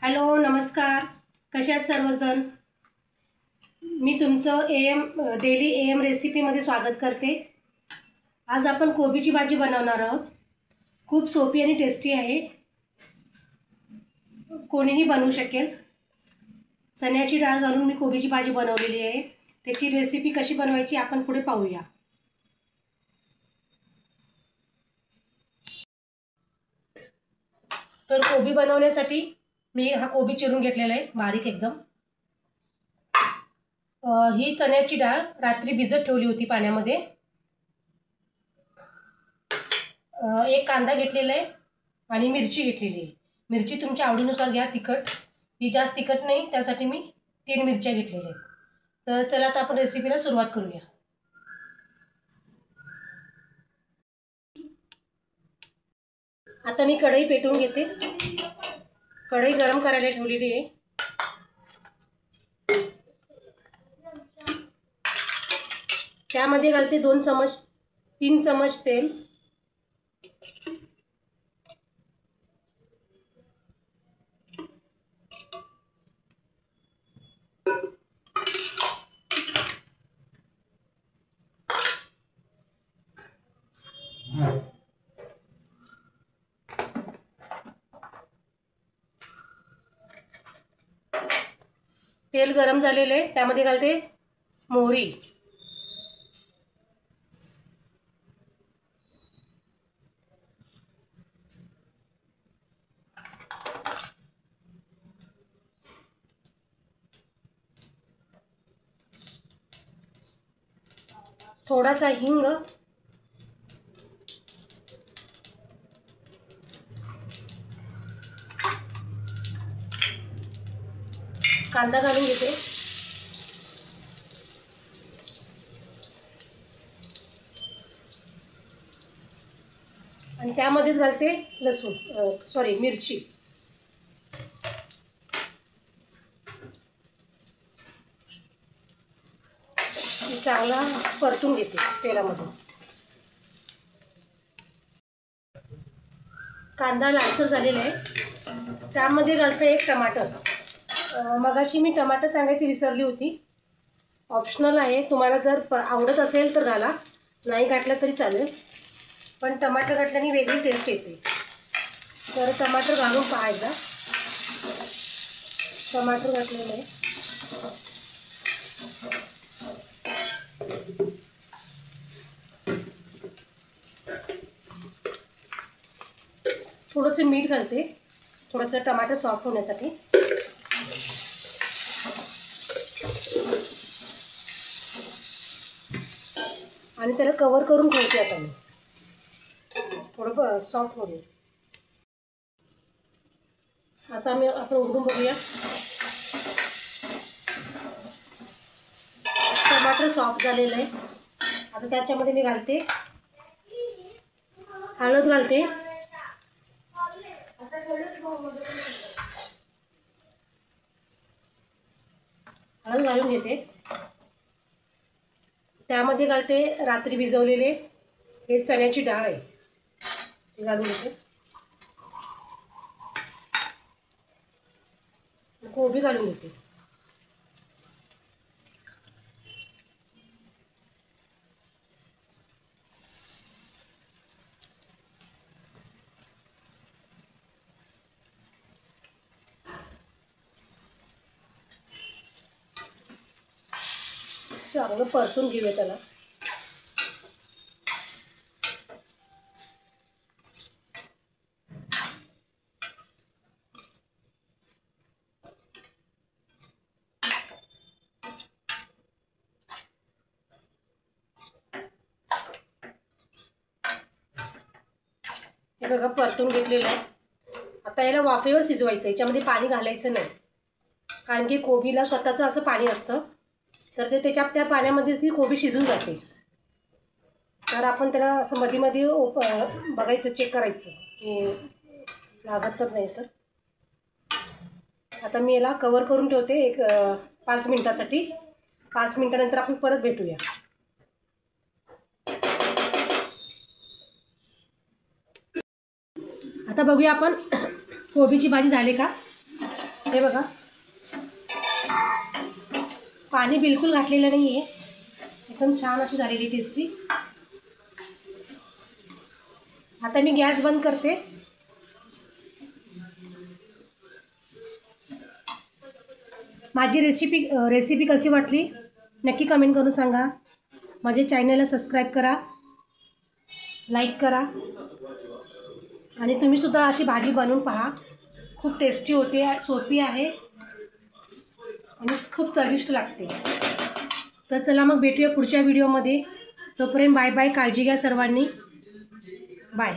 Hello नमस्कार, कसे आहात सर्वजण। मी तुमचं डेली AM रेसिपीमध्ये स्वागत करते। आज आपण कोबीची भाजी बनवणार आहोत। खूप सोपी आणि टेस्टी आहे, कोणीही बनवू शकेल। चण्याची डाळ घालून मी कोबीची भाजी बनवलेली आहे। त्याची रेसिपी कशी बनवायची आपण पुढे पाहूया। तर कोबी बनवण्यासाठी मी हा कोबी चिरून घेतलेला आहे बारीक एकदम। ही चण्याची डाळ रात्री भिजत ठेवली होती पाण्यामध्ये। एक कांदा घेतलेला आहे आणि मिरची घेतलेली आहे। मिरची तुमच्या आवडीनुसार घ्या, तिखट ही जास्त तिखट नाही, त्यासाठी मी 3 मिरच्या घेतलेल्या आहेत। तर चला आता आपण रेसिपीला सुरुवात करूया। आता मी कढई पेटवून घेते। कढई गरम करायला ठेवलेली आहे। त्यामध्ये घालते 3 चमच तेल। तेल गरम झालेले आहे, त्यामध्ये घालते मोहरी, थोडासा हिंग, कांदा घालून घेते। आणि त्यामध्येच घालते मिरची। चांगला परतून घेते तेलामध्ये। कांदा लालसर झालेला आहे, त्यामध्ये घालते 1 टमाटर। मगाशी मी टमाटर सांगायची विसरली होती, ऑप्शनल आहे। तुम्हाला जर आवडत असेल तर घाला, नाही घातलं तरी चालेल, पण टमाटर घातल्याने वेगळी टेस्ट येते। तर टमाटर घालून पाहायचा। टमाटर घातलेलं आहे। थोडंसं मीठ घालते, थोडंसं टमाटर सॉफ्ट होण्यासाठी। आणि त्याला कव्हर करून ठेवते आता मी, थोडं सॉफ्ट होईल। आता आपण उघडून बघूया। टमाटर सॉफ्ट झालेलं आहे। आता त्याच्यामध्ये मी घालते हळद, घालते हळद घालून घेते। त्यामध्ये घालते रात्री भिजवलेले हे चण्याची डाळ आहे, ते घालून घेते। कोबी घालून घेते। चांगलं परतून घेऊया त्याला। हे बघा परतून घेतलेलं आहे। आता याला वाफेवर शिजवायचं, याच्यामध्ये पाणी घालायचं नाही, कारण की कोबीला स्वतःचं असं पाणी असतं, तर ते त्या पाण्यामध्ये ती कोबी शिजून जाते। तर आपण त्याला असं मध्ये मध्ये बघायचं, चेक करायचं की लागत तर नाही। तर आता मी याला कव्हर करून ठेवते 5 मिनिटासाठी। 5 मिनिटानंतर आपण परत भेटूया। आता बघूया आपण कोबीची भाजी झाली का। हे बघा, पाणी बिलकुल घातलेलं नाही आहे, एकदम छान अशी झालेली टेस्टी. आता मी गॅस बंद करते. माझी रेसिपी कशी वाटली नक्की कमेंट करून सांगा. माझ्या चॅनलला सबस्क्राईब करा, लाईक करा आणि तुम्हीसुद्धा अशी भाजी बनवून पहा. खूप टेस्टी होते, सोपी आहे आणि खूप चविष्ट लागते. तर चला मग भेटूया पुढच्या व्हिडिओमध्ये. तोपर्यंत बाय बाय, काळजी घ्या सर्वांनी. बाय.